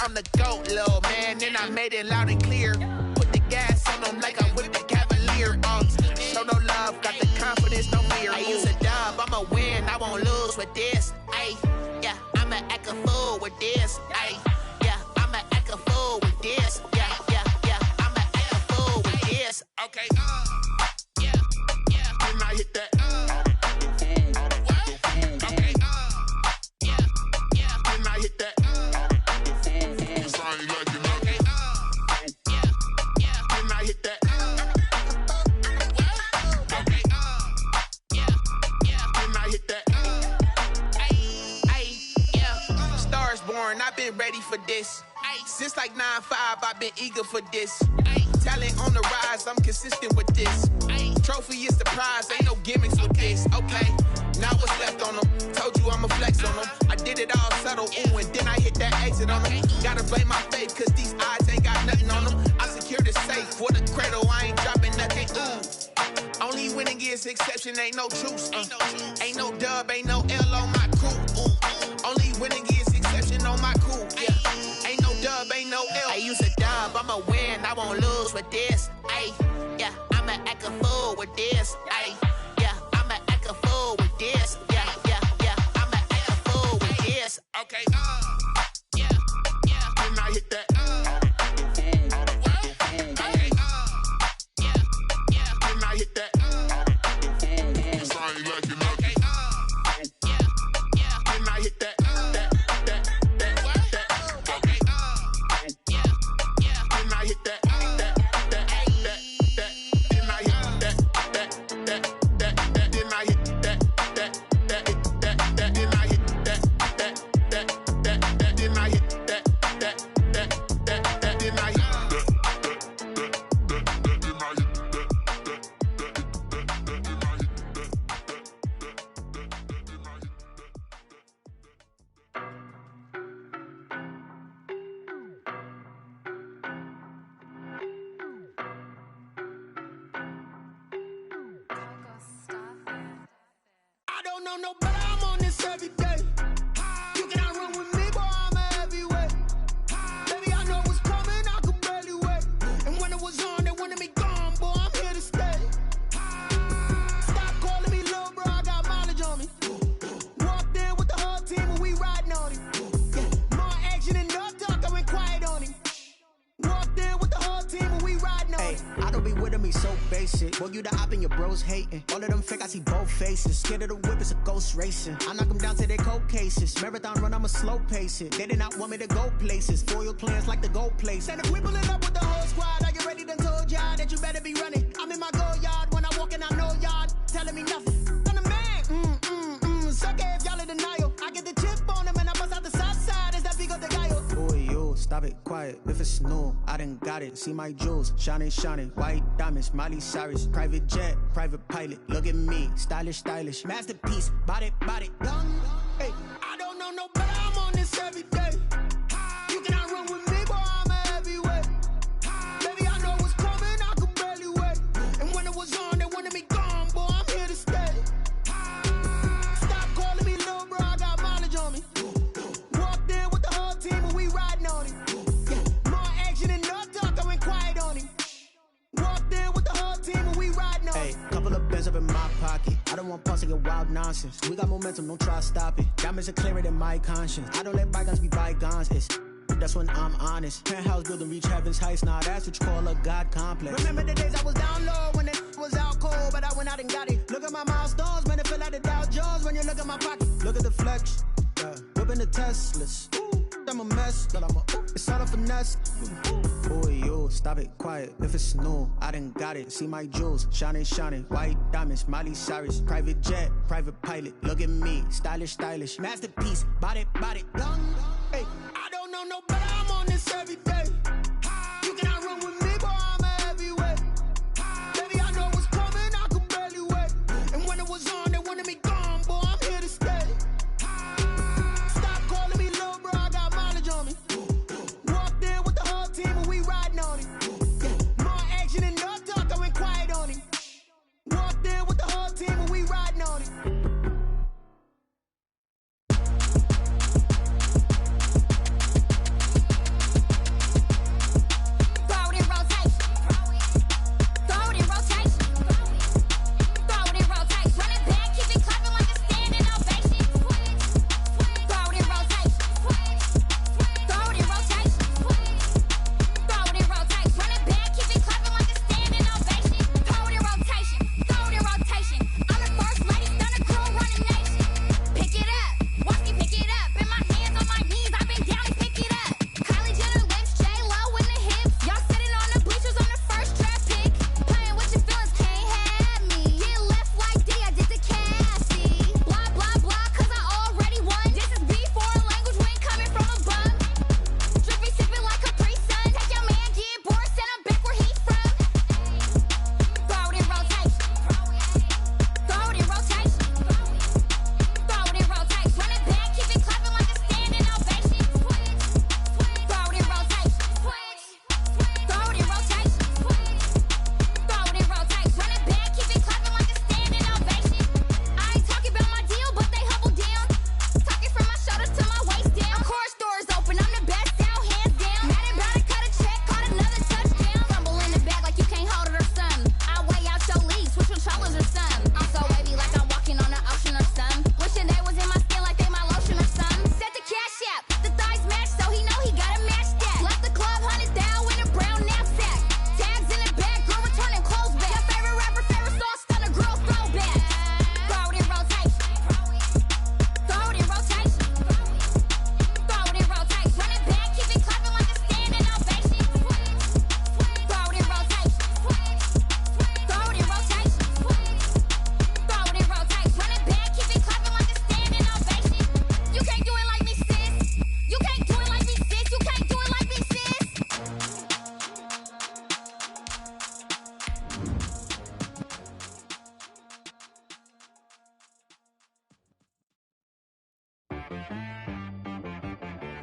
I'm the GOAT, little man, and I made it loud and clear. Put the gas on them like I whipped the Cavalier. Show no love, got the confidence, no fear. I use a dub, I'ma win, I won't lose with this. Ay, yeah, I'ma act a fool with this. Ay, yeah, I'ma act a fool with this. Yeah, yeah, yeah, I'ma act a fool with this. Okay, yeah, yeah, and I hit that. Okay, yeah, yeah, and I hit that. I've been ready for this. Since like 9-5, I've been eager for this. Talent on the rise, I'm consistent with this. Trophy is the prize, ain't no gimmicks with this. Okay, now what's left on them? Told you I'ma flex on them. I did it all subtle, ooh, and then I hit that exit on them. Gotta blame my faith, cause these odds ain't got nothing on them. I secured the safe for the cradle, I ain't dropping nothing, ooh. Only winning is exception, ain't no truce. Ain't no dub, ain't no L on my crew, ooh. Only winning is exception on my cool, yeah. Ain't no dub, ain't no L. I use a dub, I'ma win, I won't lose with this. Ay, yeah, I'ma act a fool with this. Ay, yeah, I'ma act a fool with this. Yeah, yeah, yeah, I'ma act a fool with this. Okay, yeah, yeah, and I hit that. Okay, yeah, yeah, and I hit that. Sorry, like you know. Okay, yeah, yeah, and I hit that. No, but I'm on this every day. You cannot run with me, boy, I'm a heavyweight. Baby, I know what's coming, I could barely wait. And when it was on, they wanted me gone, boy, I'm here to stay. Stop calling me little bro, I got mileage on me. Walked in with the whole team and we riding on him. Yeah. More action and no talk, I went quiet on him. Walked in with the whole team and we riding on him. I don't be with him, he's so basic. Boy, you the op and your bros hating. All of them fake, I see both faces. Scared of the whip, it's a ghost racing. I knock them down to their cold cases. Marathon run, I'ma slow pace it. They did not want me to go places. Foil plans like the gold place. And if we pulling up with the whole squad, are you ready? Done told y'all that you better be running. I'm in my go yard when I walk in, I know y'all telling me nothing. I'm the man, suck it if y'all in denial. I get the chip on them and I bust out the south side. Is that big of the guy? Boy, yo, stop it, quiet. If it's new, I done got it. See my jewels, shining, shining. White diamonds, Miley Cyrus. Private jet, private pilot. Look at me, stylish, stylish. Masterpiece, body, body. Hey, I don't know no better, I'm on this every day. You cannot run with me, boy, I'm a heavyweight. Baby, I know what's coming, I could barely wait. And when it was on, they wanted me gone, boy, I'm here to stay. Stop calling me little bro, I got mileage on me. Walked in with the whole team and we riding on him. Yeah. More action and no talk, I went quiet on him. Walked in with the whole team and we riding on him. Hey, couple of bands up in my pocket. I don't want pulse to get wild nonsense. We got momentum, don't try to stop it. Diamonds are clearer than my conscience. I don't let bygones be bygones. It's that's when I'm honest. Penthouse building reach heaven's heights. Nah, that's what you call a God complex. Remember the days I was down low when it was out cold, but I went out and got it. Look at my milestones, man, it feel like the Dow Jones when you look at my pocket. Look at the flex, yeah. Whipping the Teslas. I'm a mess, but I'm a it's all a finesse. Boy, yo, stop it, quiet. If it's new, I done got it. See my jewels, shining, shining. White diamonds, Miley Cyrus. Private jet, private pilot. Look at me, stylish, stylish. Masterpiece, body, body. Hey, I don't know no better, I'm on this every day. You cannot run with me, boy, I'm a heavyweight. Baby, I know what's coming, I could barely wait. And when it was on, they wanted me gone, boy, I'm here to stay. Stop calling me little bro, I got mileage on me. Walked in with the whole team and we riding on him. Yeah. More action and no talk, I went quiet on him. Walked in with the whole team and we riding on him.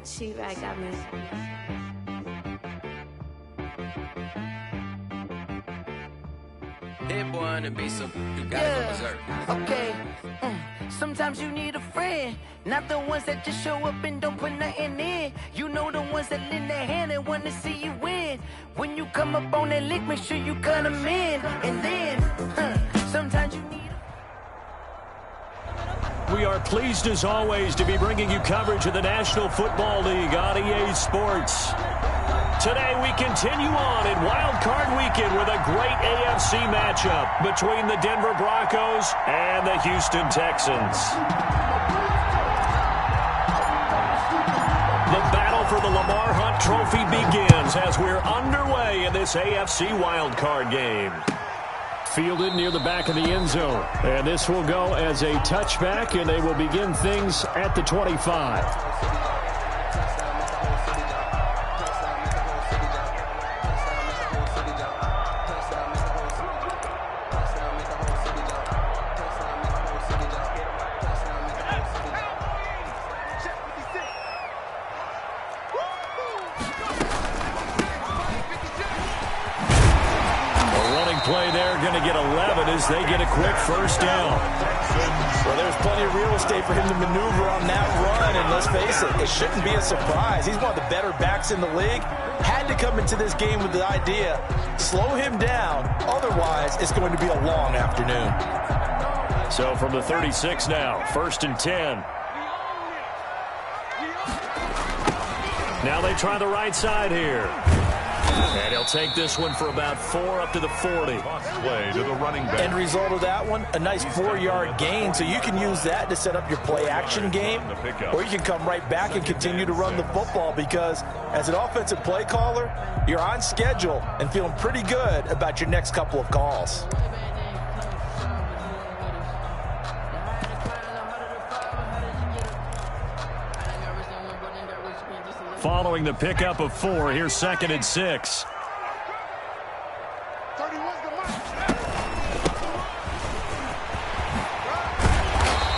She-Rag got me. Hit boy on the beat, so you gotta go berserk. Okay. Sometimes you need a friend, not the ones that just show up and don't put nothing in. You know the ones that lend their hand and want to see you win. When you come up on that lick, make sure you cut them in. And then, sometimes you need We are pleased as always to be bringing you coverage of the National Football League on EA Sports. Today we continue on in Wild Card Weekend with a great AFC matchup between the Denver Broncos and the Houston Texans. The battle for the Lamar Hunt Trophy begins as we're underway in this AFC Wild Card game. Fielded near the back of the end zone. And this will go as a touchback, and they will begin things at the 25. Play there, going to get 11 as they get a quick first down. Well, there's plenty of real estate for him to maneuver on that run, and let's face it, it shouldn't be a surprise. He's one of the better backs in the league. Had to come into this game with the idea, slow him down, otherwise it's going to be a long afternoon. So from the 36 now, 1st and 10. Now they try the right side here. And he'll take this one for about 4 up to the 40. Play to the running back. End result of that one, a nice 4-yard gain. So you can use that to set up your play-action game, or you can come right back and continue to run the football because as an offensive play caller, you're on schedule and feeling pretty good about your next couple of calls. Following the pickup of 4, here's 2nd and 6.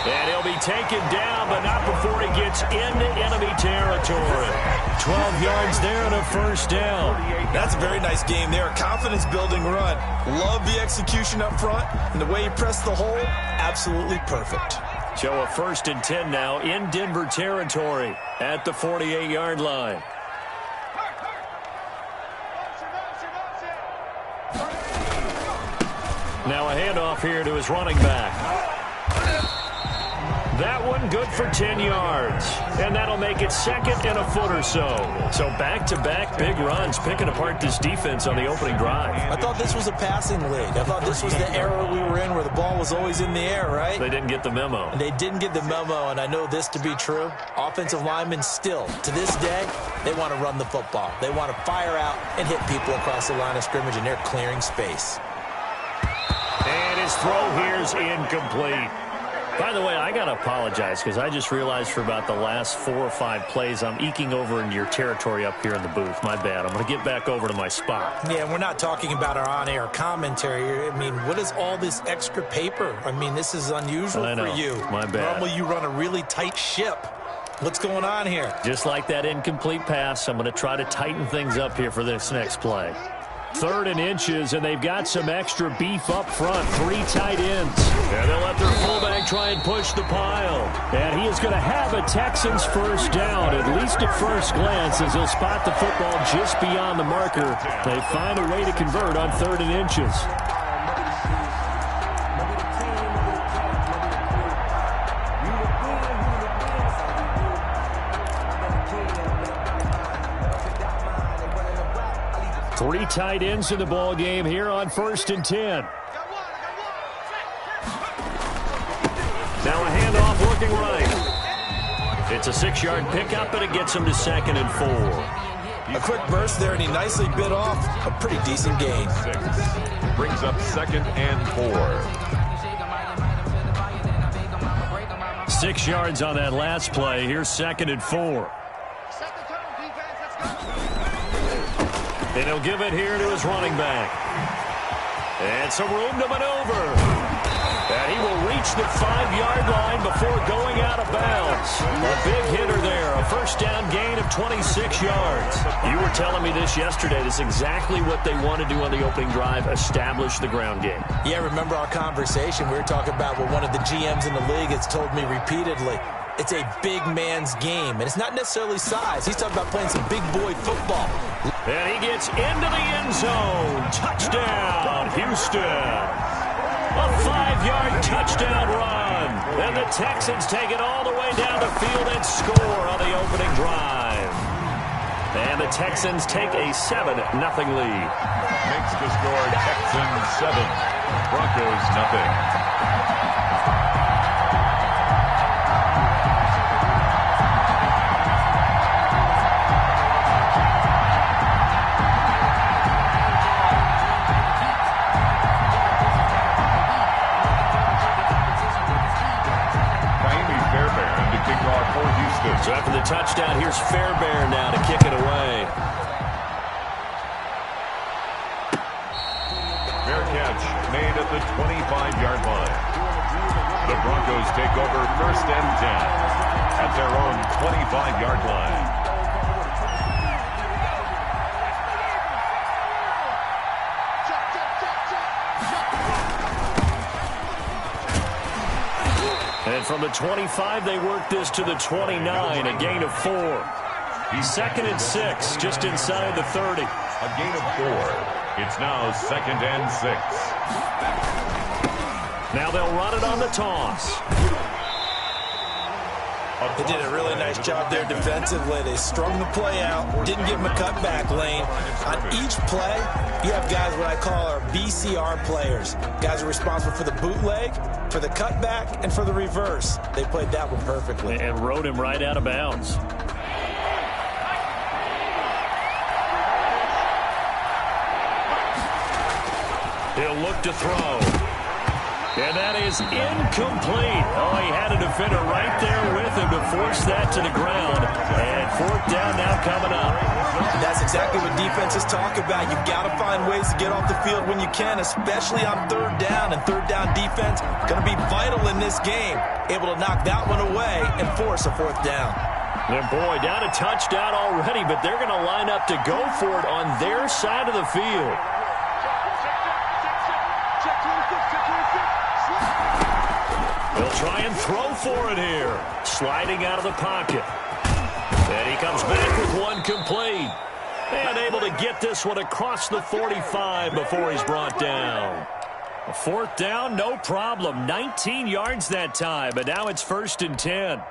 And he'll be taken down, but not before he gets into enemy territory. 12 yards there and a first down. That's a very nice game there. Confidence-building run. Love the execution up front, and the way he pressed the hole, absolutely perfect. So a 1st and 10 now in Denver territory at the 48-yard line. Now a handoff here to his running back. That one good for 10 yards. And that'll make it 2nd and a foot or so. So back-to-back big runs picking apart this defense on the opening drive. I thought this was a passing league. I thought this was the era we were in where the ball was always in the air, right? They didn't get the memo. They didn't get the memo, and I know this to be true. Offensive linemen still, to this day, they want to run the football. They want to fire out and hit people across the line of scrimmage, and they're clearing space. And his throw here's incomplete. By the way, I got to apologize because I just realized for about the last 4 or 5 plays, I'm eking over into your territory up here in the booth. My bad. I'm going to get back over to my spot. Yeah, we're not talking about our on-air commentary. I mean, what is all this extra paper? I mean, this is unusual for you. My bad. Normally you run a really tight ship. What's going on here? Just like that incomplete pass, I'm going to try to tighten things up here for this next play. 3rd and inches, and they've got some extra beef up front. 3 tight ends. And they'll let their fullback try and push the pile. And he is going to have a Texans first down, at least at first glance, as he'll spot the football just beyond the marker. They find a way to convert on 3rd and inches. Three tight ends in the ball game here on 1st and 10. Now a handoff working right. It's a 6-yard pickup, and it gets him to 2nd and 4. A quick burst there, and he nicely bit off a pretty decent gain. Brings up 2nd and 4. 6 yards on that last play. Here's 2nd and 4. And he'll give it here to his running back. And some room to maneuver. And he will reach the 5-yard line before going out of bounds. A big hitter there, a first down gain of 26 yards. You were telling me this yesterday. This is exactly what they want to do on the opening drive, establish the ground game. Yeah, remember our conversation? We were talking about what one of the GMs in the league has told me repeatedly. It's a big man's game, and it's not necessarily size. He's talking about playing some big boy football. And he gets into the end zone. Touchdown, Houston. A 5-yard touchdown run. And the Texans take it all the way down the field and score on the opening drive. And the Texans take a 7-0 lead. Makes the score Texans 7, Broncos nothing. So after the touchdown, here's Fairbairn now to kick it away. Fair catch made at the 25-yard line. The Broncos take over 1st and 10 at their own 25-yard line. And from the 25, they work this to the 29, a gain of 4. 2nd and 6, just inside the 30. A gain of 4. It's now 2nd and 6. Now they'll run it on the toss. They did a really nice job there defensively. They strung the play out, didn't give him a cutback lane. On each play, you have guys what I call our BCR players. Guys are responsible for the bootleg, for the cutback, and for the reverse. They played that one perfectly. And rode him right out of bounds. He'll look to throw. And that is incomplete. Oh, he had a defender right there with him to force that to the ground. And 4th down now coming up. That's exactly what defenses talk about. You've got to find ways to get off the field when you can, especially on 3rd down. And 3rd down defense going to be vital in this game. Able to knock that one away and force a 4th down. And boy, down a touchdown already, but they're going to line up to go for it on their side of the field. They'll try and throw for it here. Sliding out of the pocket. And he comes back with one complete. And able to get this one across the 45 before he's brought down. A 4th down, no problem. 19 yards that time, but now it's 1st and 10.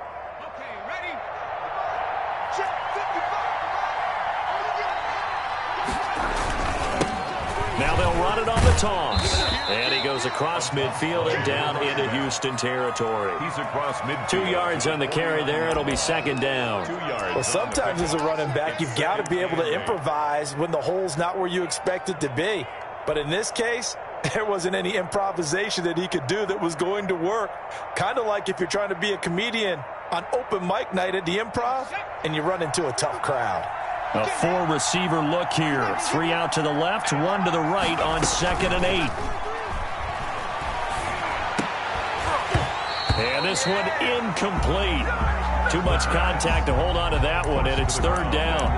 Now they'll run it on the toss. And he goes across midfield and down into Houston territory. He's across midfield. 2 yards on the carry there. It'll be 2nd down. 2 yards. Well, sometimes as a running back, you've got to be able to improvise when the hole's not where you expect it to be. But in this case, there wasn't any improvisation that he could do that was going to work. Kind of like if you're trying to be a comedian on open mic night at the Improv and you run into a tough crowd. A 4-receiver look here. 3 out to the left, 1 to the right on 2nd and 8. And this one incomplete. Too much contact to hold on to that one, and it's 3rd down.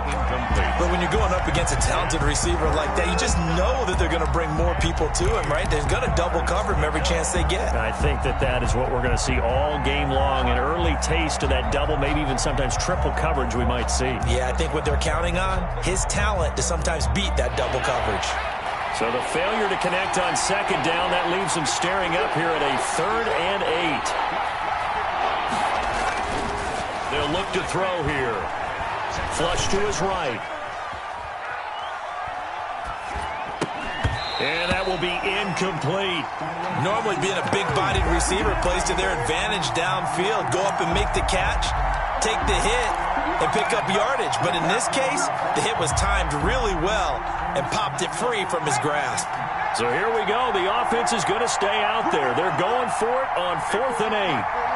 But when you're going up against a talented receiver like that, you just know that they're going to bring more people to him, right? They're going to double cover him every chance they get. I think that is what we're going to see all game long, an early taste of that double, maybe even sometimes triple coverage we might see. Yeah, I think what they're counting on, his talent to sometimes beat that double coverage. So the failure to connect on 2nd down, that leaves them staring up here at a 3rd and 8. They'll look to throw here. Flush to his right. And that will be incomplete. Normally being a big-bodied receiver plays to their advantage downfield. Go up and make the catch, take the hit, and pick up yardage. But in this case, the hit was timed really well and popped it free from his grasp. So here we go. The offense is going to stay out there. They're going for it on 4th and 8.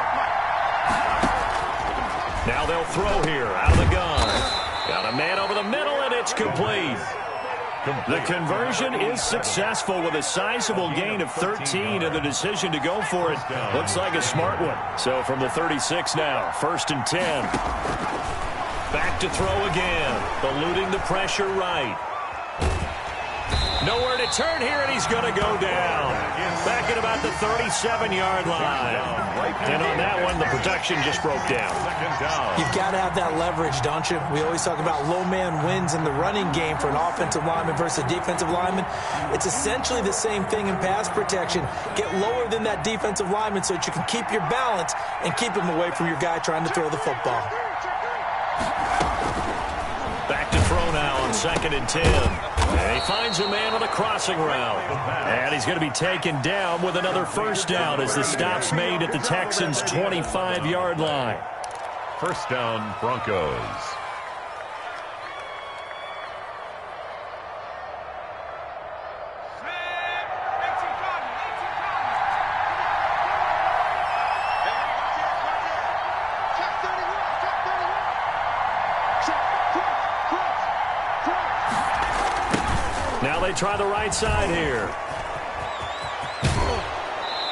Now they'll throw here out of the gun. Got a man over the middle, and it's complete. The conversion is successful with a sizable gain of 13, and the decision to go for it looks like a smart one. So from the 36 now, 1st and 10. Back to throw again, eluding the pressure right. Nowhere to turn here, and he's going to go down. Back at about the 37-yard line. And on that one, the protection just broke down. You've got to have that leverage, don't you? We always talk about low man wins in the running game for an offensive lineman versus a defensive lineman. It's essentially the same thing in pass protection. Get lower than that defensive lineman so that you can keep your balance and keep him away from your guy trying to throw the football. Back to throw now on 2nd and 10. And he finds a man on a crossing route. And he's going to be taken down with another first down as the stop's made at the Texans' 25-yard line. First down, Broncos. Now they try the right side here.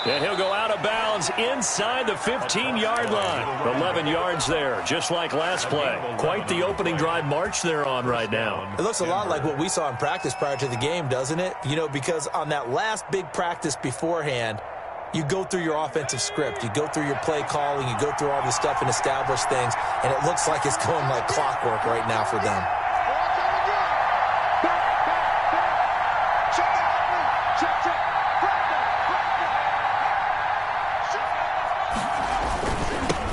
And he'll go out of bounds inside the 15-yard line. 11 yards there, just like last play. Quite the opening drive march they're on right now. It looks a lot like what we saw in practice prior to the game, doesn't it? You know, because on that last big practice beforehand, you go through your offensive script. You go through your play calling. You go through all the stuff and establish things. And it looks like it's going like clockwork right now for them.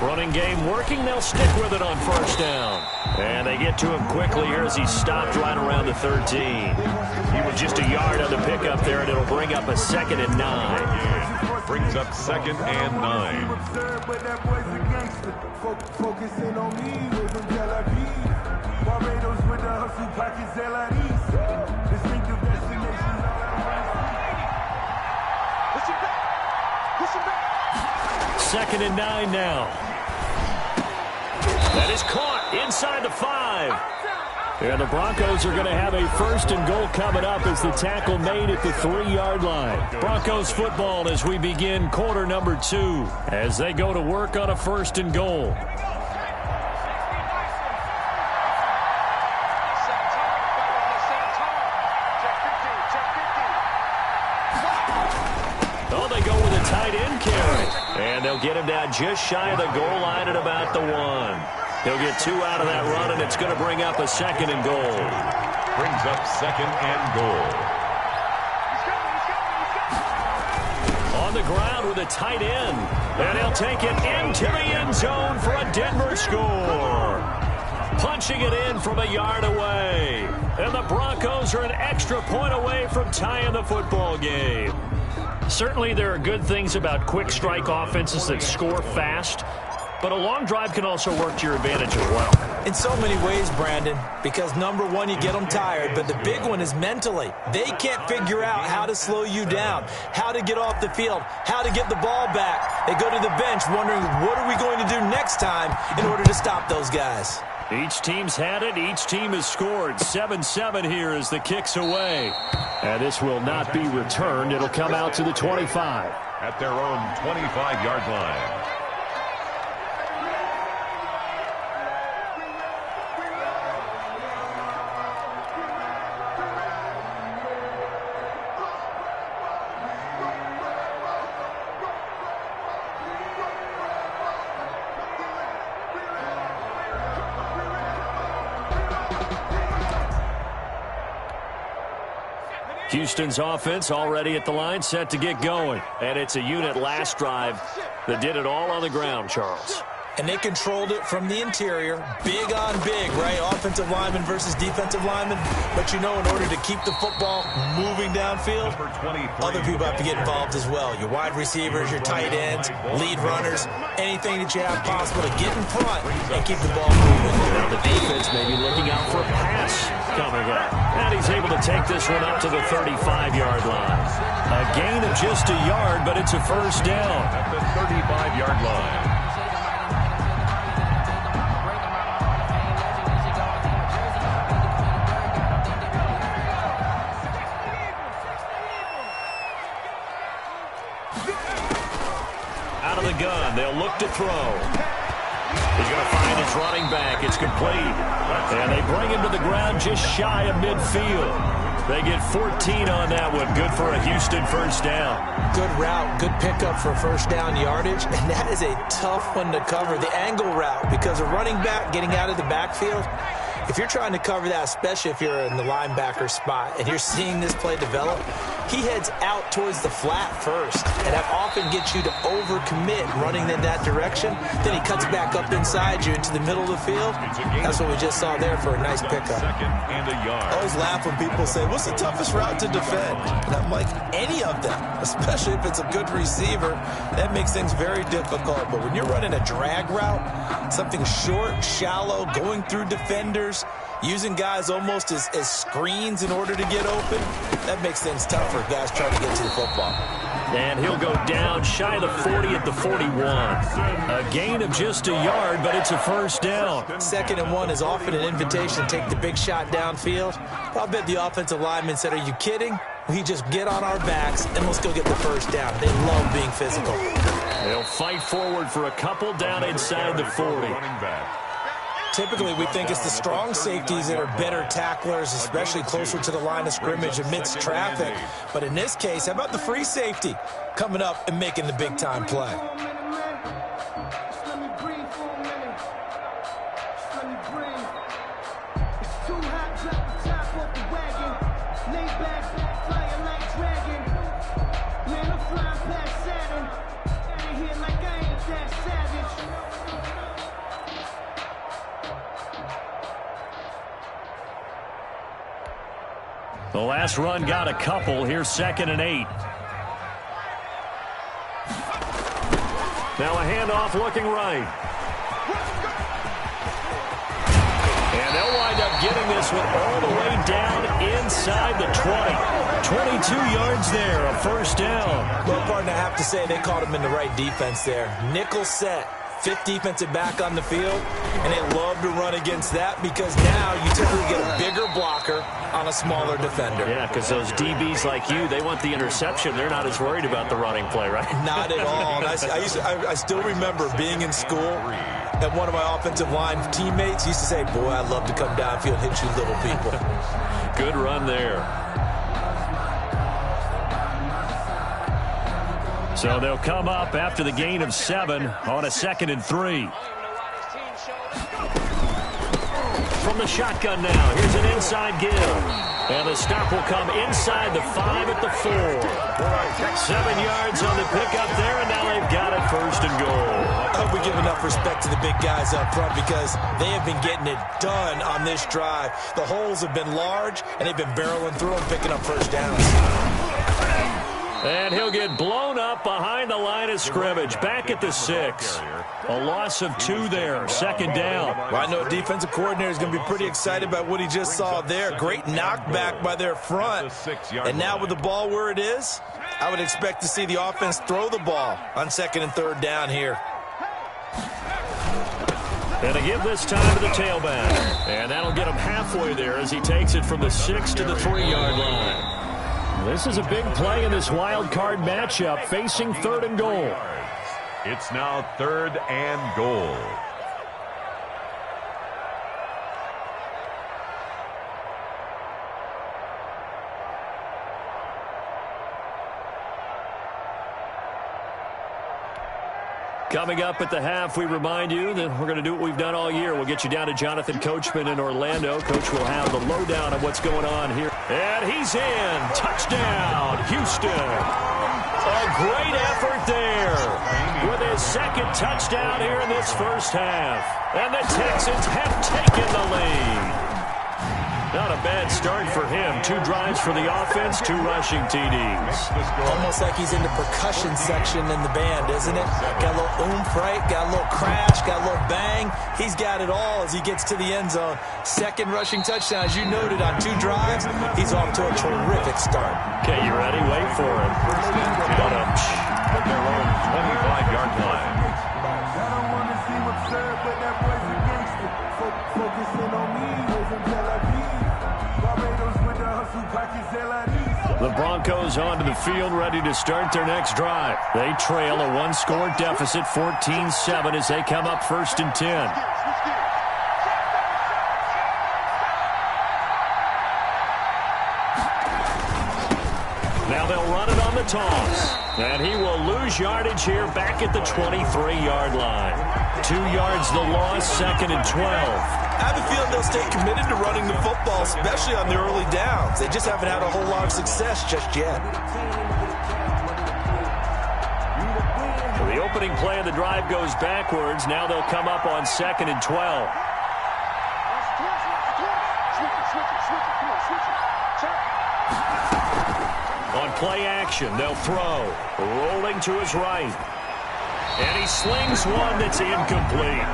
Running game working. They'll stick with it on first down. And they get to him quickly here as he stopped right around the 13. He was just a yard on the pickup there, and it'll bring up a 2nd and 9. Brings up 2nd and 9. Focusing on me with them Barbados with the hustle pockets, distinctive destinations. Push it back. Push it back. 2nd and 9 now. That is caught inside the 5. And the Broncos are going to have a 1st and goal coming up as the tackle made at the 3-yard line. Broncos football as we begin quarter number 2 as they go to work on a 1st and goal. Oh, they go with a tight end carry. And they'll get him down just shy of the goal line at about the 1. He'll get 2 out of that run, and it's going to bring up a 2nd and goal. Brings up 2nd and goal. On the ground with a tight end. And he'll take it into the end zone for a Denver score. Punching it in from a yard away. And the Broncos are an extra point away from tying the football game. Certainly there are good things about quick strike offenses that score fast. But a long drive can also work to your advantage as well. In so many ways, Brandon, because number one, you get them tired, but the big one is mentally. They can't figure out how to slow you down, how to get off the field, how to get the ball back. They go to the bench wondering, what are we going to do next time in order to stop those guys? Each team's had it. Each team has scored. 7-7 here as the kick's away. And this will not be returned. It'll come out to the 25. At their own 25-yard line. Houston's offense already at the line, set to get going. And it's a unit last drive that did it all on the ground, Charles. And they controlled it from the interior, big on big, right? Offensive lineman versus defensive lineman. But you know, in order to keep the football moving downfield, other people have to get involved as well. Your wide receivers, your tight ends, lead runners, anything that you have possible to get in front and keep the ball moving. Now the defense may be looking out for a pass coming up. And he's able to take this one up to the 35-yard line. A gain of just a yard, but it's a first down. At the 35-yard line. Out of the gun. They'll look to throw. He's going to find his running back. It's complete. And they bring him to the ground just shy of midfield. They get 14 on that one. Good for a Houston first down. Good route, good pickup for first down yardage, and that is a tough one to cover, the angle route, because a running back getting out of the backfield, if you're trying to cover that, especially if you're in the linebacker spot and you're seeing this play develop, he heads out towards the flat first, and that often gets you to overcommit running in that direction. Then he cuts back up inside you into the middle of the field. That's what we just saw there for a nice pickup. I always laugh when people say, what's the toughest route to defend? And I'm like, any of them, especially if it's a good receiver. That makes things very difficult. But when you're running a drag route, something short, shallow, going through defenders, using guys almost as screens in order to get open, that makes things tough for guys trying to get to the football. And he'll go down shy of the 40 at the 41. A gain of just a yard, but it's a first down. 2nd and 1 is often an invitation to take the big shot downfield. I'll bet the offensive lineman said, are you kidding? We just get on our backs and let's go get the first down. They love being physical. They'll fight forward for a couple down inside the 40. Typically, we think it's the strong safeties that are better tacklers, especially closer to the line of scrimmage amidst traffic. But in this case, how about the free safety coming up and making the big-time play? The last run got a couple. Here's 2nd and 8. Now a handoff looking right. And they'll wind up getting this one all the way down inside the 20. 22 yards there, a first down. Well, partner, I have to say they caught him in the right defense there. Nickel set. 5th defensive back on the field, and they love to run against that because now you typically get a bigger blocker on a smaller defender. Yeah, because those DBs like you, they want the interception. They're not as worried about the running play, right? Not at all. I still remember being in school, and one of my offensive line teammates used to say, boy, I'd love to come downfield and hit you little people. Good run there. So they'll come up after the gain of 7 on a 2nd and 3. From the shotgun now, here's an inside give. And the stop will come inside the 5 at the 4. 7 yards on the pickup there, and now they've got it 1st and goal. I hope we give enough respect to the big guys up front because they have been getting it done on this drive. The holes have been large, and they've been barreling through them, picking up first downs. And he'll get blown up behind the line of scrimmage. Back at the 6. A loss of 2 there. 2nd down. Well, I know defensive coordinator is going to be pretty excited about what he just saw there. Great knockback by their front. And now with the ball where it is, I would expect to see the offense throw the ball on 2nd and 3rd down here. And a give this time to the tailback. And that'll get him halfway there as he takes it from the 6 to the 3-yard line. This is a big play in this wild card matchup, facing 3rd and goal. It's now 3rd and goal. Coming up at the half, we remind you that we're going to do what we've done all year. We'll get you down to Jonathan Coachman in Orlando. Coach will have the lowdown of what's going on here. And he's in. Touchdown, Houston. A great effort there with his 2nd touchdown here in this first half. And the Texans have taken the lead. Not a bad start for him. 2 drives for the offense, 2 rushing TDs. Almost like he's in the percussion section in the band, isn't it? Got a little oomph, right? Got a little crash, got a little bang. He's got it all as he gets to the end zone. 2nd rushing touchdown, as you noted, on 2 drives. He's off to a terrific start. Okay, you ready? Wait for it. At their own 25-yard line. I don't want to see what's served, but that boy's a gangster. Focusing on me, raising Tel Aviv. Barbados with the hustle, pockets LIDs. The Broncos Broncos onto the field, ready to start their next drive. They trail a one-score deficit, 14-7, as they come up 1st and 10. Now they'll run it on the toss. And he will lose yardage here back at the 23-yard line. 2 yards the loss, 2nd and 12. I have a feeling they'll stay committed to running the football, especially on the early downs. They just haven't had a whole lot of success just yet. So the opening play of the drive goes backwards. Now they'll come up on 2nd and 12. On play action, they'll throw. Rolling to his right. And he slings one that's incomplete.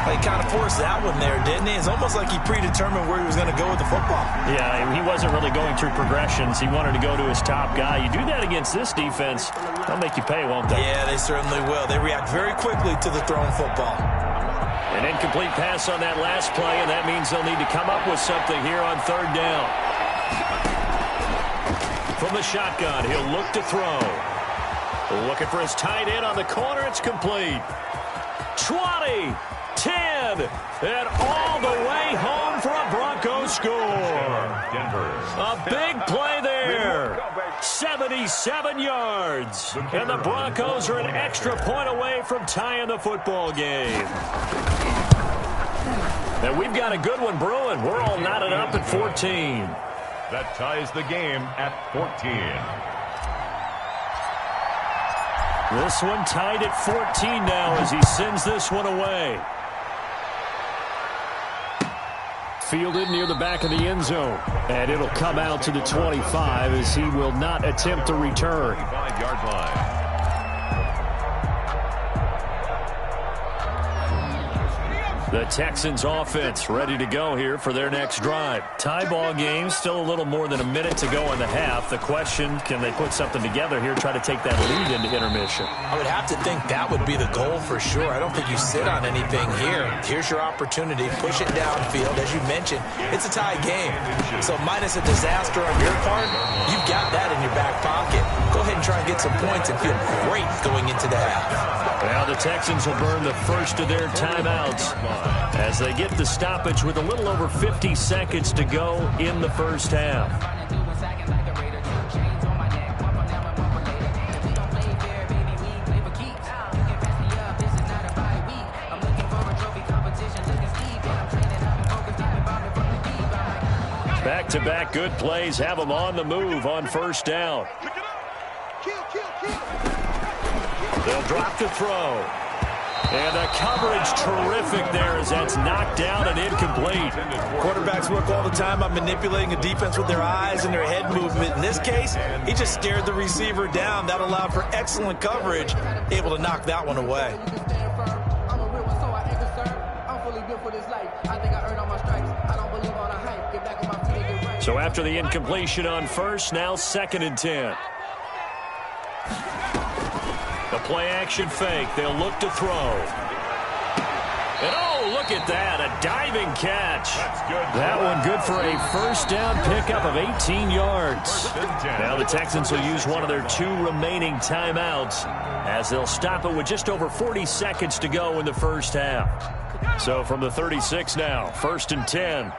He kind of forced that one there, didn't he? It's almost like he predetermined where he was going to go with the football. Yeah, he wasn't really going through progressions. He wanted to go to his top guy. You do that against this defense, they'll make you pay, won't they? Yeah, they certainly will. They react very quickly to the thrown football. An incomplete pass on that last play, and that means they'll need to come up with something here on 3rd down. From the shotgun, he'll look to throw. Looking for his tight end on the corner. It's complete. 20, 10, and all the way home for a Broncos score. A big play there. 77 yards. And the Broncos are an extra point away from tying the football game. And we've got a good one brewing. We're all knotted up at 14. That ties the game at 14. This one tied at 14 now as he sends this one away. Fielded near the back of the end zone. And it'll come out to the 25 as he will not attempt to return. 25-yard line. The Texans offense ready to go here for their next drive. Tie ball game, still a little more than a minute to go in the half. The question, can they put something together here, try to take that lead into intermission? I would have to think that would be the goal for sure. I don't think you sit on anything here. Here's your opportunity. Push it downfield. As you mentioned, it's a tie game. So minus a disaster on your part, you've got that in your back pocket. Go ahead and try and get some points and feel great going into the half. Now the Texans will burn the first of their timeouts as they get the stoppage with a little over 50 seconds to go in the first half. Back-to-back good plays have them on the move on 1st down. They'll drop the throw. And the coverage terrific there as that's knocked down and incomplete. Quarterbacks work all the time on manipulating a defense with their eyes and their head movement. In this case, he just stared the receiver down. That allowed for excellent coverage, able to knock that one away. So after the incompletion on 1st, now 2nd and 10. The play-action fake. They'll look to throw. And, oh, look at that. A diving catch. That's good. That one good for a 1st down pickup of 18 yards. Now the Texans will use one of their 2 remaining timeouts as they'll stop it with just over 40 seconds to go in the first half. So from the 36 now, 1st and 10.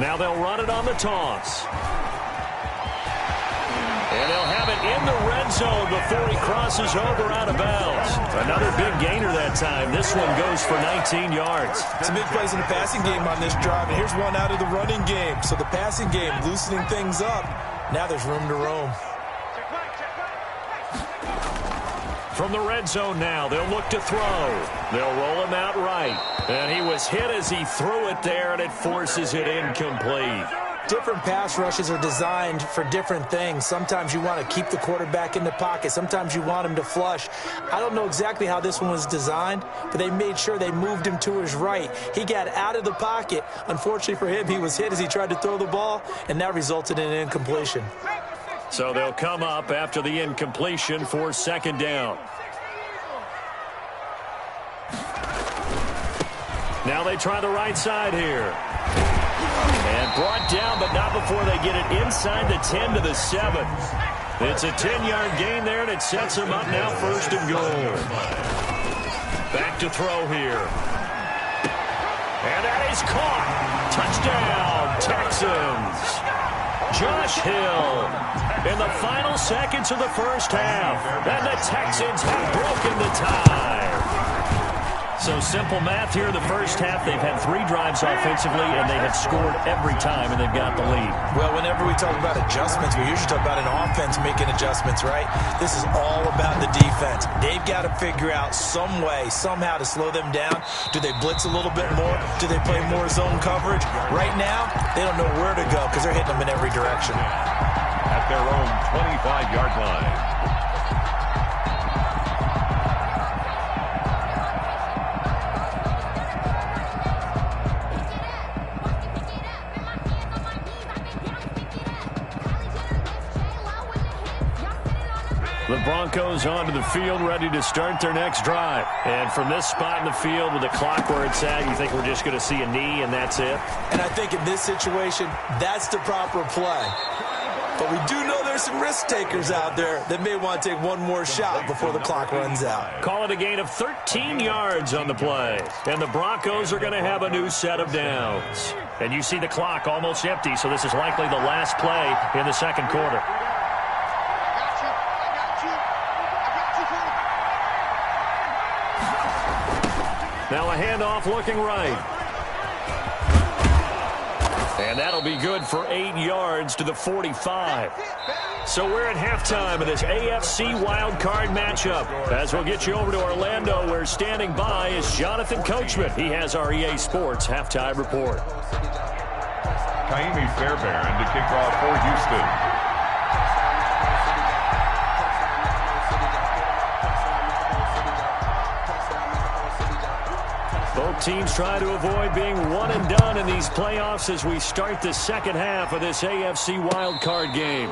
Now they'll run it on the toss. And they'll have it in the red zone before he crosses over out of bounds. Another big gainer that time. This one goes for 19 yards. Some big plays in the passing game on this drive, and here's one out of the running game. So the passing game loosening things up. Now there's room to roam. From the red zone now, they'll look to throw. They'll roll him out right. And he was hit as he threw it there, and it forces it incomplete. Different pass rushes are designed for different things. Sometimes you want to keep the quarterback in the pocket. Sometimes you want him to flush. I don't know exactly how this one was designed, but they made sure they moved him to his right. He got out of the pocket. Unfortunately for him, he was hit as he tried to throw the ball, and that resulted in an incompletion. So they'll come up after the incompletion for 2nd down. Now they try the right side here. And brought down, but not before they get it inside the 10 to the 7. It's a 10-yard gain there, and it sets them up now 1st and goal. Back to throw here. And that is caught. Touchdown, Texans. Josh Hill in the final seconds of the first half. And the Texans have broken the tie. So simple math here in the first half. They've had 3 drives offensively, and they have scored every time, and they've got the lead. Well, whenever we talk about adjustments, we usually talk about an offense making adjustments, right? This is all about the defense. They've got to figure out some way, somehow to slow them down. Do they blitz a little bit more? Do they play more zone coverage? Right now, they don't know where to go because they're hitting them in every direction. At their own 25-yard line. The Broncos onto the field, ready to start their next drive. And from this spot in the field with the clock where it's at, you think we're just going to see a knee and that's it? And I think in this situation, that's the proper play. But we do know there's some risk takers out there that may want to take one more shot before the clock runs out. Call it a gain of 13 yards on the play. And the Broncos are going to have a new set of downs. And you see the clock almost empty, so this is likely the last play in the second quarter. Now a handoff looking right. And that'll be good for 8 yards to the 45. So we're at halftime of this AFC wildcard matchup. As we'll get you over to Orlando, where standing by is Jonathan Coachman. He has our EA Sports halftime report. Kaimi Fairbairn to kick off for Houston. Both teams try to avoid being one and done in these playoffs as we start the second half of this AFC wildcard game.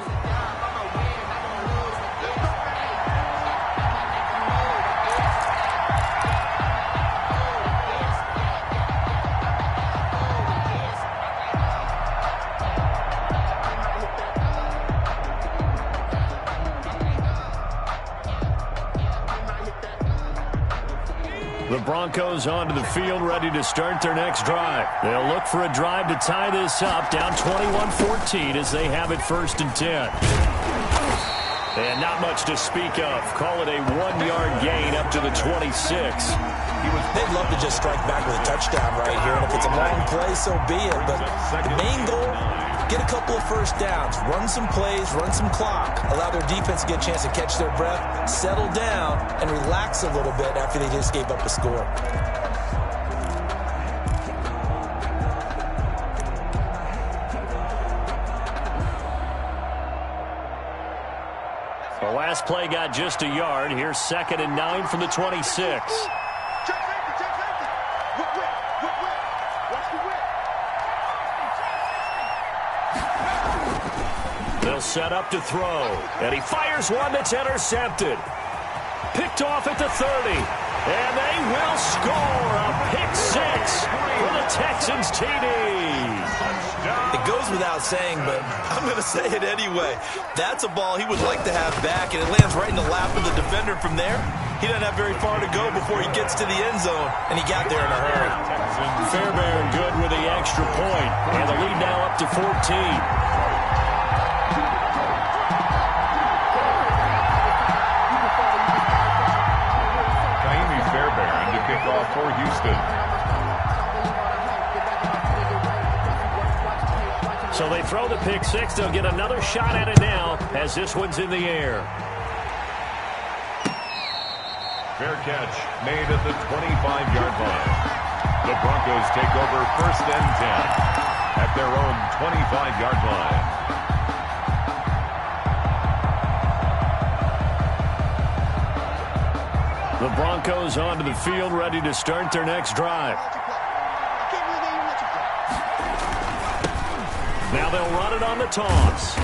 The Broncos onto the field, ready to start their next drive. They'll look for a drive to tie this up, down 21-14 as they have it 1st and 10. And not much to speak of. Call it a 1-yard gain up to the 26. They'd love to just strike back with a touchdown right here, and if it's a long play, so be it. But the main goal, get a couple of first downs, run some plays, run some clock, allow their defense to get a chance to catch their breath, settle down, and relax a little bit after they just gave up a score. The last play got just a yard. Here's 2nd and 9 from the 26. They'll set up to throw. And he fires one that's intercepted. Picked off at the 30. And they will score a pick 6 for the Texans TD. It goes without saying, but I'm going to say it anyway. That's a ball he would like to have back, and it lands right in the lap of the defender from there. He doesn't have very far to go before he gets to the end zone, and he got there in a hurry. Fairbairn good with the extra point, and the lead now up to 14. Kickoff for Houston. So they throw the pick 6. They'll get another shot at it now as this one's in the air. Fair catch made at the 25-yard line. The Broncos take over 1st and 10 at their own 25-yard line. The Broncos onto the field, ready to start their next drive. Now they'll run it on the toss.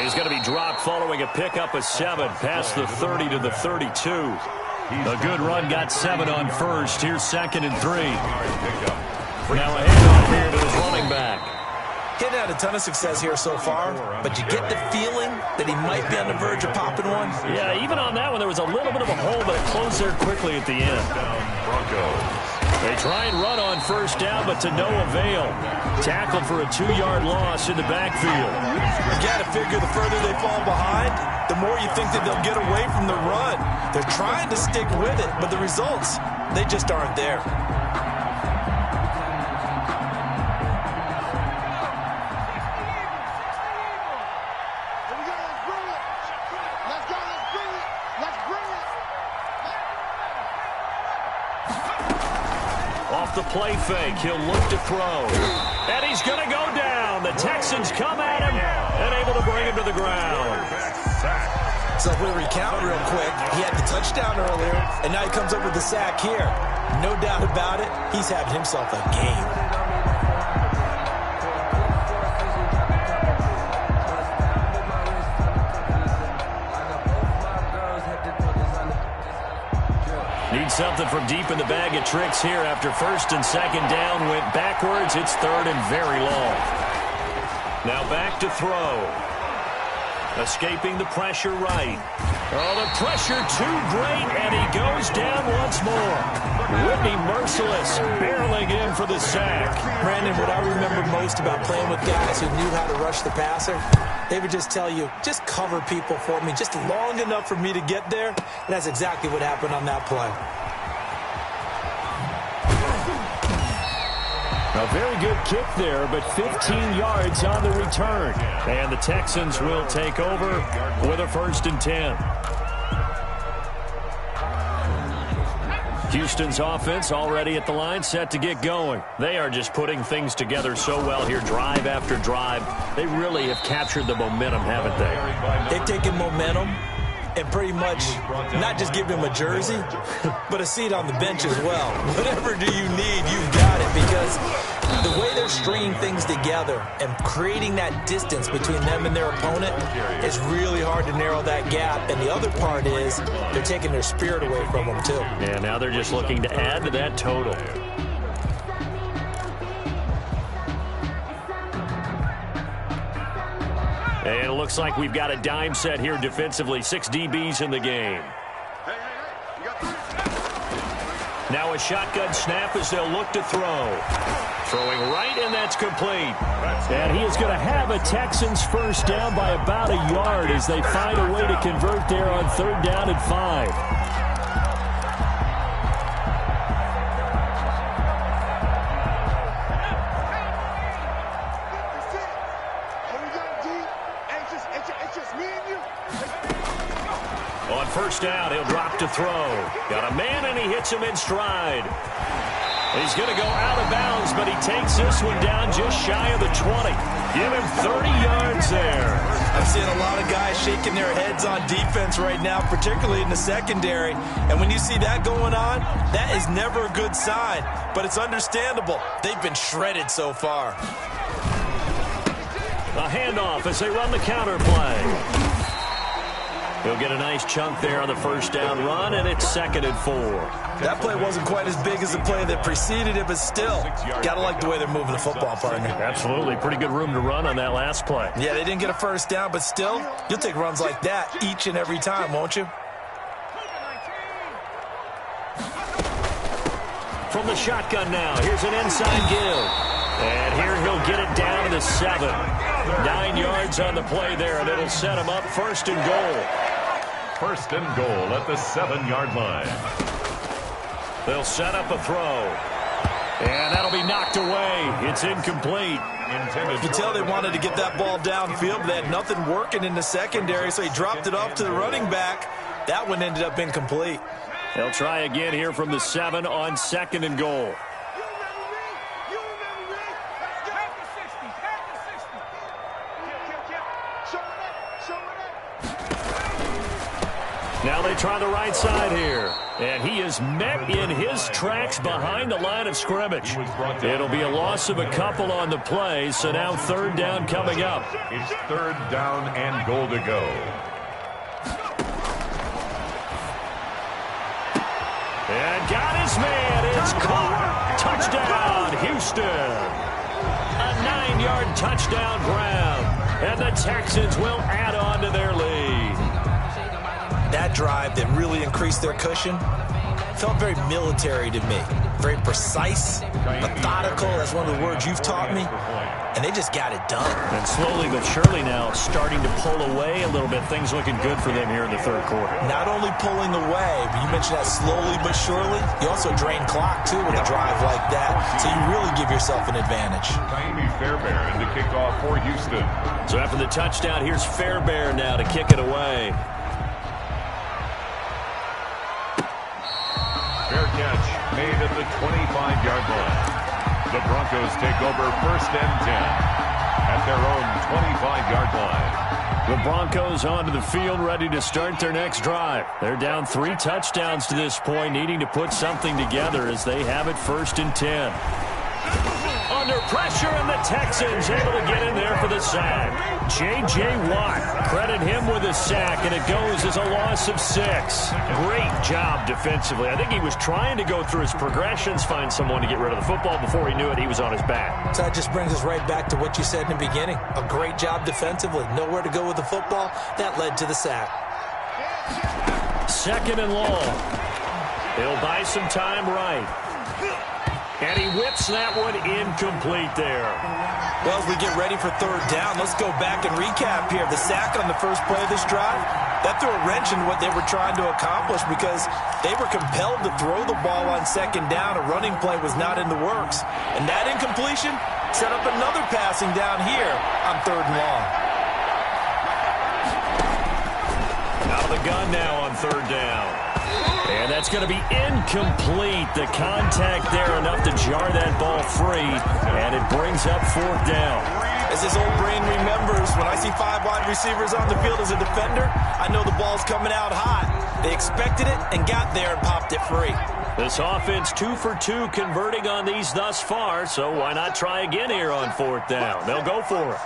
He's going to be dropped following a pickup of 7 past the 30 to the 32. A good run got 7 on first. Here's 2nd and 3. Now a handoff here to his running back. He hadn't had a ton of success here so far, but you get the feeling that he might be on the verge of popping one. Yeah, even on that one, there was a little bit of a hole, but it closed there quickly at the end. They try and run on first down, but to no avail. Tackled for a 2-yard loss in the backfield. You got to figure the further they fall behind, the more you think that they'll get away from the run. They're trying to stick with it, but the results, they just aren't there. Off the play fake, he'll look to throw. And he's going to go down. The Texans come at him and able to bring him to the ground. So if we recount real quick, he had the touchdown earlier, and now he comes up with the sack here. No doubt about it, he's having himself a game. Need something from deep in the bag of tricks here after first and second down went backwards. It's third and very long. Now back to throw. Escaping the pressure right. Oh, the pressure too great, and he goes down once more. Whitney merciless, barreling in for the sack. Brandon, what I remember most about playing with guys who knew how to rush the passer, they would just tell you, just cover people for me, just long enough for me to get there. And that's exactly what happened on that play. A very good kick there, but 15 yards on the return. And the Texans will take over with a 1st and 10. Houston's offense already at the line, set to get going. They are just putting things together so well here, drive after drive. They really have captured the momentum, haven't they? They've taken momentum and pretty much not just give him a jersey, but a seat on the bench as well. Whatever do you need, you've got it, because the way they're stringing things together and creating that distance between them and their opponent is really hard to narrow that gap. And the other part is they're taking their spirit away from them, too. Yeah, now they're just looking to add to that total. And it looks like we've got a dime set here defensively. 6 DBs in the game. Now a shotgun snap as they'll look to throw. Throwing right, and that's complete. And he is going to have a Texans first down by about a yard as they find a way to convert there on 3rd down and 5. On first down, he'll drop to throw. Got a man, and he hits him in stride. He's going to go out of bounds, but he takes this one down just shy of the 20. Give him 30 yards there. I'm seeing a lot of guys shaking their heads on defense right now, particularly in the secondary. And when you see that going on, that is never a good sign. But it's understandable. They've been shredded so far. A handoff as they run the counter play. He'll get a nice chunk there on the first down run, and it's 2nd and 4. That play wasn't quite as big as the play that preceded it, but still, got to like the way they're moving the football, partner. Absolutely. Pretty good room to run on that last play. Yeah, they didn't get a first down, but still, you'll take runs like that each and every time, won't you? From the shotgun now, here's an inside give. And here he'll get it down to the 7. 9 yards on the play there, and it'll set him up 1st and goal. 1st and goal at the 7-yard line. They'll set up a throw. And that'll be knocked away. It's incomplete. You can tell they wanted to get that ball downfield, but they had nothing working in the secondary, so he dropped it off to the running back. That one ended up incomplete. They'll try again here from the 7 on 2nd and goal. Now they try the right side here. And he is met in his tracks behind the line of scrimmage. It'll be a loss of a couple on the play, so now 3rd down coming up. It's 3rd down and goal to go. And got his man. It's caught. Touchdown, Houston. A 9-yard touchdown ground. And the Texans will add on to their lead. That drive that really increased their cushion felt very military to me. Very precise, methodical. That's one of the words you've taught me. And they just got it done. And slowly but surely now starting to pull away a little bit. Things looking good for them here in the third quarter. Not only pulling away, but you mentioned that slowly but surely. You also drain clock, too, with a drive like that. So you really give yourself an advantage. Jaime Fairbairn to kick off for Houston. So after the touchdown, here's Fairbairn now to kick it away. Fair catch made at the 25-yard line. The Broncos take over 1st and 10 at their own 25-yard line. The Broncos onto the field, ready to start their next drive. They're down 3 touchdowns to this point, needing to put something together as they have it 1st and 10. Under pressure, and the Texans able to get in there for the sack. J.J. Watt, credit him with a sack, and it goes as a loss of 6. Great job defensively. I think he was trying to go through his progressions, find someone to get rid of the football. Before he knew it, he was on his back. So that just brings us right back to what you said in the beginning. A great job defensively. Nowhere to go with the football. That led to the sack. 2nd and long. He'll buy some time right. And he whips that one incomplete there. Well, as we get ready for 3rd down, let's go back and recap here. The sack on the first play of this drive, that threw a wrench in what they were trying to accomplish because they were compelled to throw the ball on 2nd down. A running play was not in the works. And that incompletion set up another passing down here on 3rd and long. Out of the gun now on 3rd down. And that's going to be incomplete. The contact there enough to jar that ball free. And it brings up 4th down. As his old brain remembers, when I see 5 wide receivers on the field as a defender, I know the ball's coming out hot. They expected it and got there and popped it free. This offense 2 for 2 converting on these thus far, so why not try again here on 4th down? They'll go for it.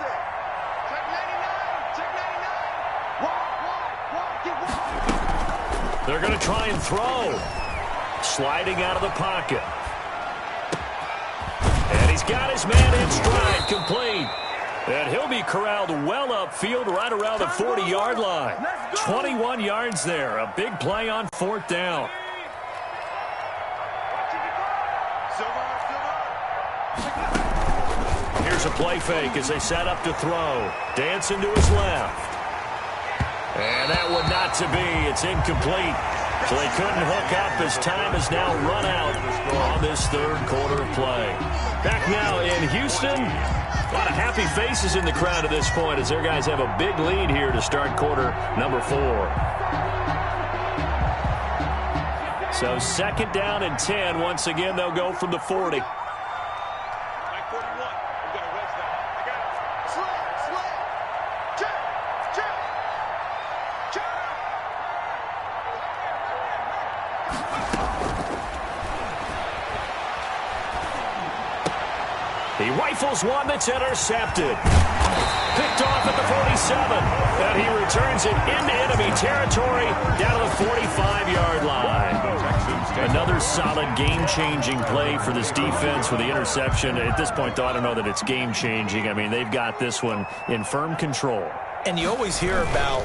They're going to try and throw. Sliding out of the pocket. And he's got his man in stride, complete. And he'll be corralled well upfield right around the 40-yard line. 21 yards there. A big play on 4th down. Here's a play fake as they set up to throw. Dancing to his left. And that one not to be. It's incomplete. So they couldn't hook up as time has now run out on this 3rd quarter of play. Back now in Houston. A lot of happy faces in the crowd at this point as their guys have a big lead here to start quarter number 4. So 2nd down and 10. Once again, they'll go from the 40. He rifles one that's intercepted. Picked off at the 47. And he returns it into enemy territory down to the 45-yard line. Another solid game-changing play for this defense with the interception. At this point, though, I don't know that it's game-changing. I mean, they've got this one in firm control. And you always hear about,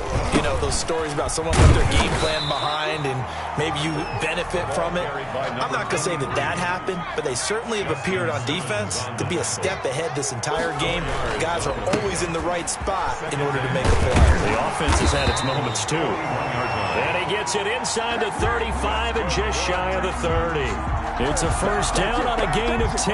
those stories about someone put their game plan behind and maybe you benefit from it. I'm not going to say that happened, but they certainly have appeared on defense to be a step ahead this entire game. Guys are always in the right spot in order to make a play. The offense has had its moments, too. And he gets it inside the 35 and just shy of the 30. It's a 1st down on a gain of 10.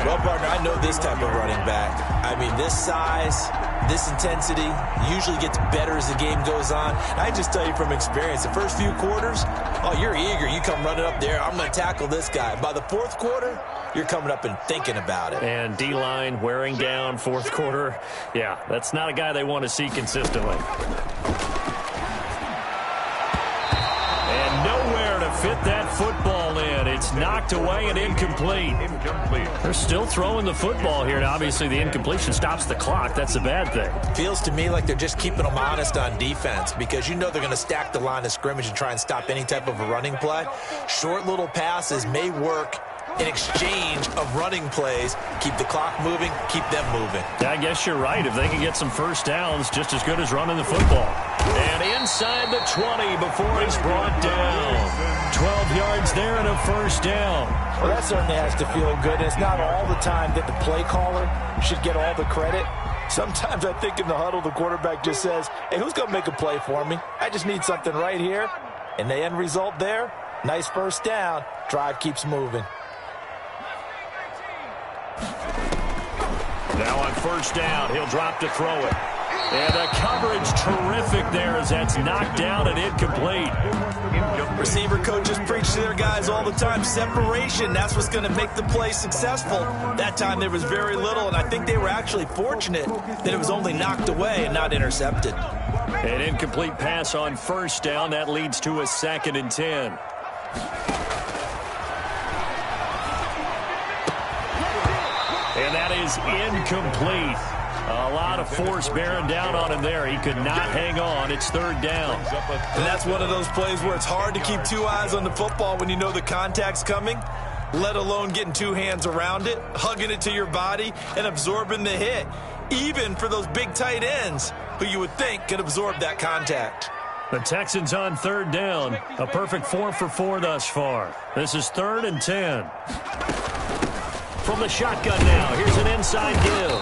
Well, partner, I know this type of running back. I mean, this size, this intensity usually gets better as the game goes on. And I just tell you from experience, the first few quarters, you're eager. You come running up there, I'm going to tackle this guy. By the 4th quarter, you're coming up and thinking about it. And D-line wearing down 4th quarter. Yeah, that's not a guy they want to see consistently. And nowhere to fit that football in. It's knocked away and incomplete. They're still throwing the football here. And obviously, the incompletion stops the clock. That's a bad thing. Feels to me like they're just keeping them honest on defense because they're going to stack the line of scrimmage and try and stop any type of a running play. Short little passes may work in exchange of running plays. Keep the clock moving, keep them moving. I guess you're right. If they can get some first downs, just as good as running the football. And inside the 20 before he's brought down. 12 yards there and a first down. Well, that certainly has to feel good. And it's not all the time that the play caller should get all the credit. Sometimes I think in the huddle, the quarterback just says, hey, who's going to make a play for me? I just need something right here. And the end result there, nice first down. Drive keeps moving. Now on first down, he'll drop to throw it. And the coverage terrific there as that's knocked down and incomplete. Receiver coaches preach to their guys all the time. Separation, that's what's going to make the play successful. That time there was very little, and I think they were actually fortunate that it was only knocked away and not intercepted. An incomplete pass on first down. That leads to a 2nd and 10. And that is incomplete. A lot of force bearing down on him there. He could not hang on. It's 3rd down. And that's one of those plays where it's hard to keep two eyes on the football when you know the contact's coming, let alone getting two hands around it, hugging it to your body, and absorbing the hit, even for those big tight ends who you would think could absorb that contact. The Texans on 3rd down. A perfect 4 for 4 thus far. This is 3rd and 10. From the shotgun now, here's an inside give.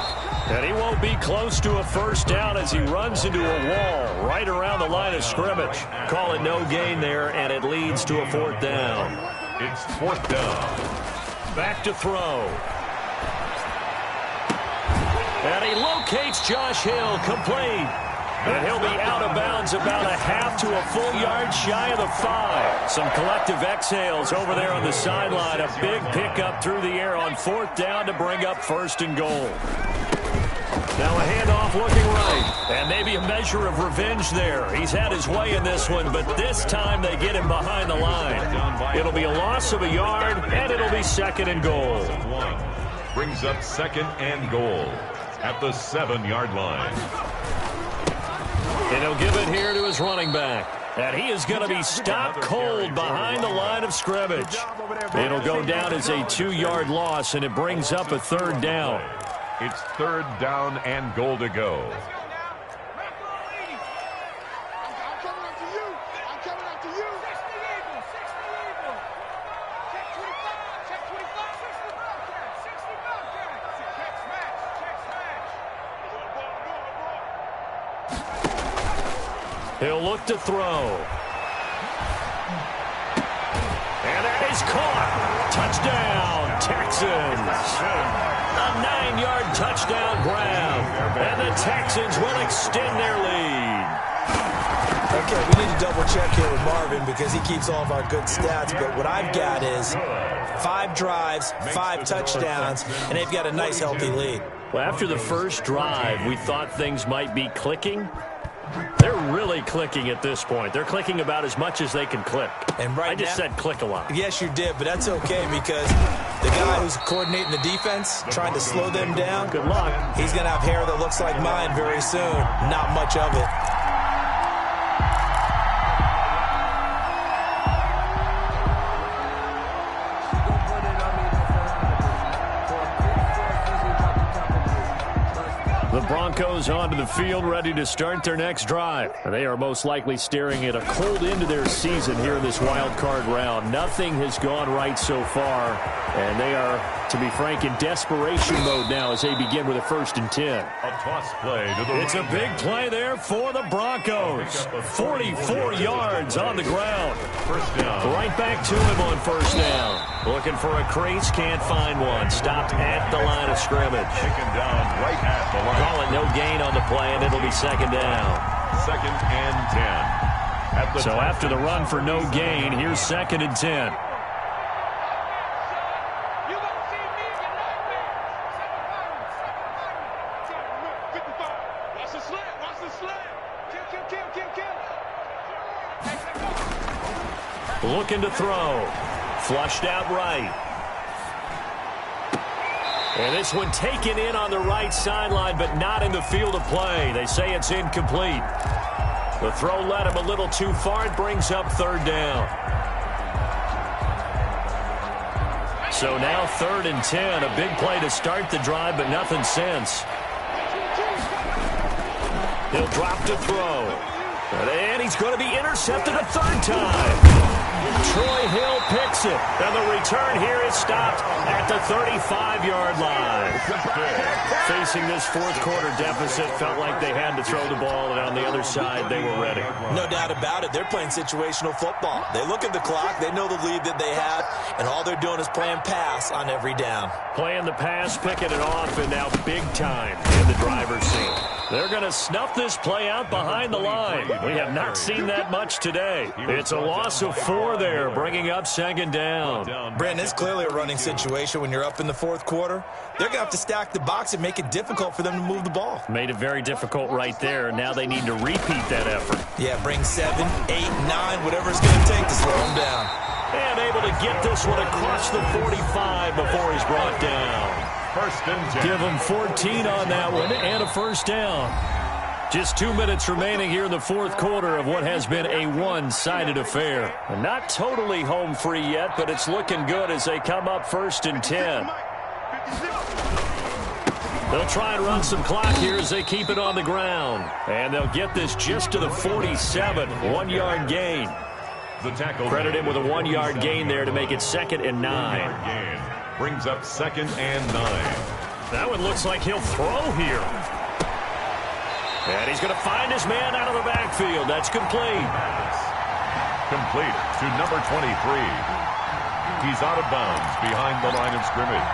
And he won't be close to a first down as he runs into a wall right around the line of scrimmage. Call it no gain there, and it leads to a 4th down. It's 4th down. Back to throw. And he locates Josh Hill, complete. And he'll be out of bounds about a half to a full yard shy of the 5. Some collective exhales over there on the sideline. A big pickup through the air on 4th down to bring up 1st and goal. Now a handoff looking right. And maybe a measure of revenge there. He's had his way in this one, but this time they get him behind the line. It'll be a loss of a yard, and it'll be 2nd and goal. Brings up 2nd and goal at the 7-yard line. And he'll give it here to his running back. And he is going to be stopped cold behind the line of scrimmage. It'll go down as a 2-yard loss, and it brings up a 3rd down. It's 3rd down and goal to go. He'll look to throw. And that is caught. Touchdown, Texans. A 9-yard touchdown grab. And the Texans will extend their lead. Okay, we need to double check here with Marvin because he keeps all of our good stats. But what I've got is 5 drives, 5 touchdowns, and they've got a nice, healthy lead. Well, after the first drive, we thought things might be clicking. They're really clicking at this point. They're clicking about as much as they can click. And I just said click a lot. Yes, you did, but that's okay because the guy who's coordinating the defense, trying to slow them down, good luck. He's going to have hair that looks like mine very soon. Not much of it. The Broncos onto the field, ready to start their next drive. They are most likely staring at a cold end to their season here in this wild card round. Nothing has gone right so far, and they are, to be frank, in desperation mode now as they begin with a 1st and 10. A toss play to the It's a big play there for the Broncos. 44 yards on the ground. First down. Right back to him on 1st down. Looking for a crease, can't find one. Stopped at the line of scrimmage. Taken down right at the line. Call it no gain on the play, and it'll be 2nd down. 2nd and 10. So after the run for no gain, here's 2nd and 10. Looking to throw. Flushed out right. And this one taken in on the right sideline, but not in the field of play. They say it's incomplete. The throw led him a little too far. It brings up 3rd down. So now 3rd and 10. A big play to start the drive, but nothing since. He'll drop to throw. And he's going to be intercepted a 3rd time. Troy Hill picks it. And the return here is stopped at the 35-yard line. Facing this 4th quarter deficit, felt like they had to throw the ball, and on the other side, they were ready. No doubt about it. They're playing situational football. They look at the clock. They know the lead that they have, and all they're doing is playing pass on every down. Playing the pass, picking it off, and now big time in the driver's seat. They're going to snuff this play out behind the line. We have not seen that much today. It's a loss of 4 there, bringing up 2nd down. Brandon, it's clearly a running situation when you're up in the 4th quarter. They're going to have to stack the box and make it difficult for them to move the ball. Made it very difficult right there. Now they need to repeat that effort. Yeah, bring 7, 8, 9, whatever it's going to take to slow them down. And able to get this one across the 45 before he's brought down. 1st and 10. Give him 14 on that one and a 1st down. Just 2 minutes remaining here in the 4th quarter of what has been a one-sided affair. And not totally home free yet, but it's looking good as they come up 1st and 10. They'll try and run some clock here as they keep it on the ground. And they'll get this just to the 47, 1-yard gain. The tackle Credit him with a 1-yard gain there to make it 2nd and 9. Brings up 2nd and 9. That one looks like he'll throw here. And he's going to find his man out of the backfield. That's complete. Complete to number 23. He's out of bounds behind the line of scrimmage.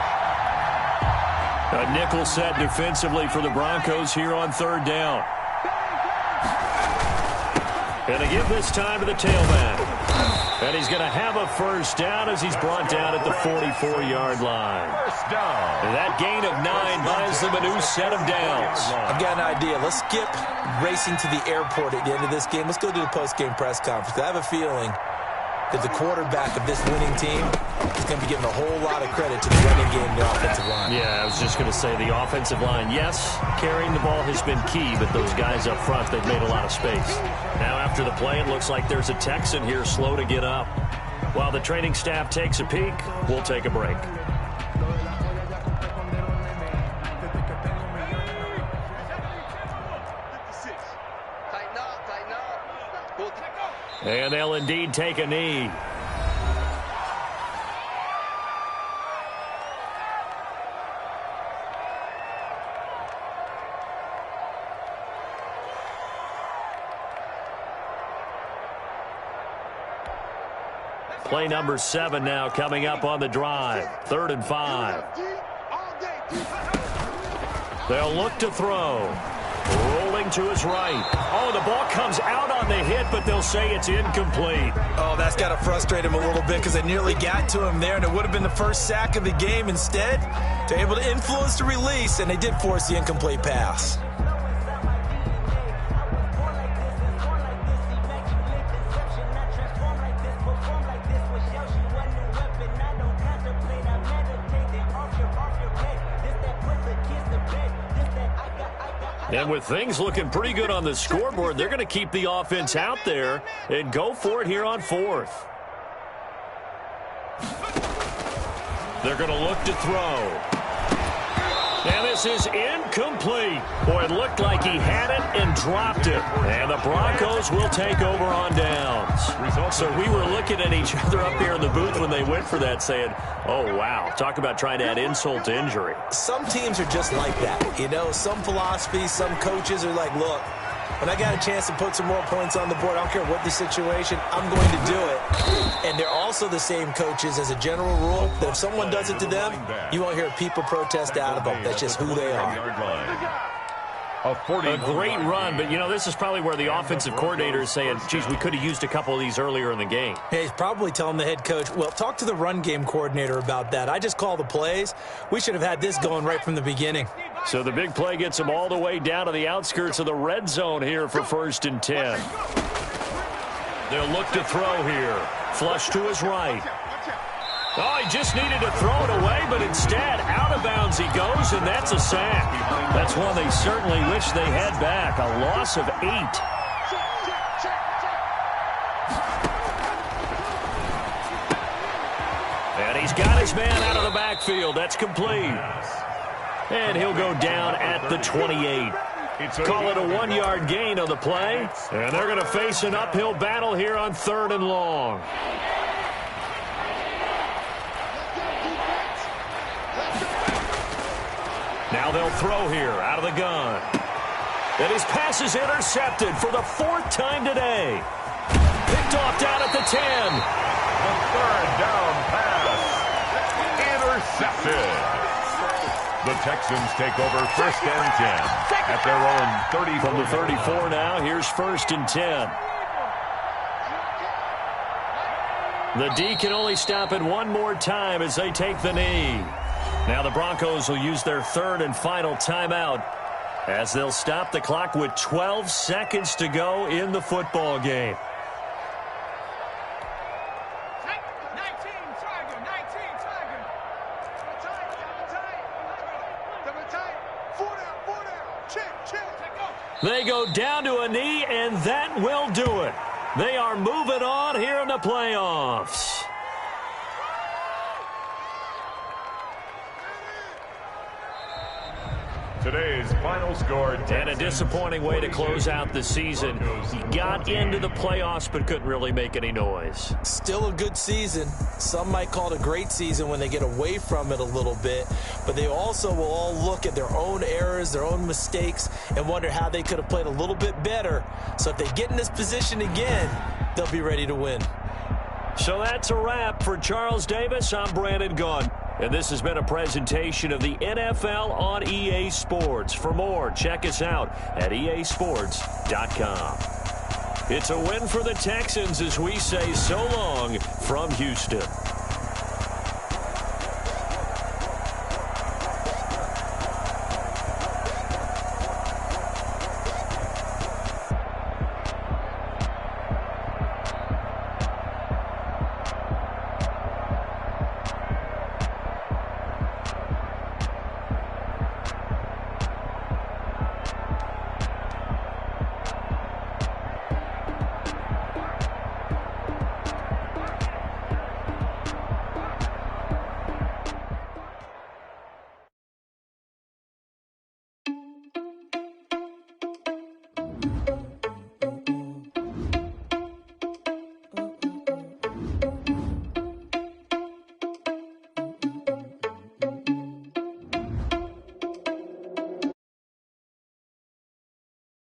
A nickel set defensively for the Broncos here on 3rd down. And they give this time to the tailback. And he's going to have a 1st down as he's brought down at the 44-yard line. 1st down. And that gain of 9 buys them a new set of downs. I've got an idea. Let's skip racing to the airport at the end of this game. Let's go to the post-game press conference. I have a feeling that the quarterback of this winning team is going to be giving a whole lot of credit to the running game and the offensive line. Yeah, I was just going to say the offensive line. Yes, carrying the ball has been key, but those guys up front, they've made a lot of space. Now after the play, it looks like there's a Texan here slow to get up. While the training staff takes a peek, we'll take a break. And they'll indeed take a knee. Play number 7 now coming up on the drive. 3rd and 5. They'll look to throw. Rolling to his right. Oh, the ball comes out on the hit, but they'll say it's incomplete. Oh, that's got to frustrate him a little bit because they nearly got to him there, and it would have been the first sack of the game. Instead, they're able to influence the release, and they did force the incomplete pass. And with things looking pretty good on the scoreboard, they're going to keep the offense out there and go for it here on 4th. They're going to look to throw. And this is incomplete. Boy, it looked like he had it and dropped it. And the Broncos will take over on downs. So we were looking at each other up here in the booth when they went for that saying, oh, wow, talk about trying to add insult to injury. Some teams are just like that. You know, some philosophies, some coaches are like, look, when I got a chance to put some more points on the board, I don't care what the situation, I'm going to do it. And they're also the same coaches as a general rule that if someone does it to them, you won't hear people protest out of them. That's just who they are. A great run, but, you know, this is probably where the offensive coordinator is saying, geez, we could have used a couple of these earlier in the game. Hey, he's probably telling the head coach, well, talk to the run game coordinator about that. I just call the plays. We should have had this going right from the beginning. So the big play gets them all the way down to the outskirts of the red zone here for 1st and 10. They'll look to throw here. Flush to his right. Oh, he just needed to throw it away, but instead, out of bounds he goes, and that's a sack. That's one they certainly wish they had back. A loss of 8. And he's got his man out of the backfield. That's complete. And he'll go down at the 28. Call it a 1-yard gain on the play. And they're going to face an uphill battle here on 3rd and long. Now they'll throw here out of the gun. And his pass is intercepted for the 4th time today. Picked off down at the 10. A 3rd down pass. Intercepted. The Texans take over 1st and 10 at their own 34. From the 34 now, here's 1st and 10. The D can only stop it one more time as they take the knee. Now the Broncos will use their 3rd and final timeout as they'll stop the clock with 12 seconds to go in the football game. They go down to a knee, and that will do it. They are moving on here in the playoffs. Today's final score. And a disappointing way to close out the season. He got into the playoffs but couldn't really make any noise. Still a good season. Some might call it a great season when they get away from it a little bit. But they also will all look at their own errors, their own mistakes, and wonder how they could have played a little bit better. So if they get in this position again, they'll be ready to win. So that's a wrap for Charles Davis. I'm Brandon Gaudin. And this has been a presentation of the NFL on EA Sports. For more, check us out at easports.com. It's a win for the Texans as we say so long from Houston.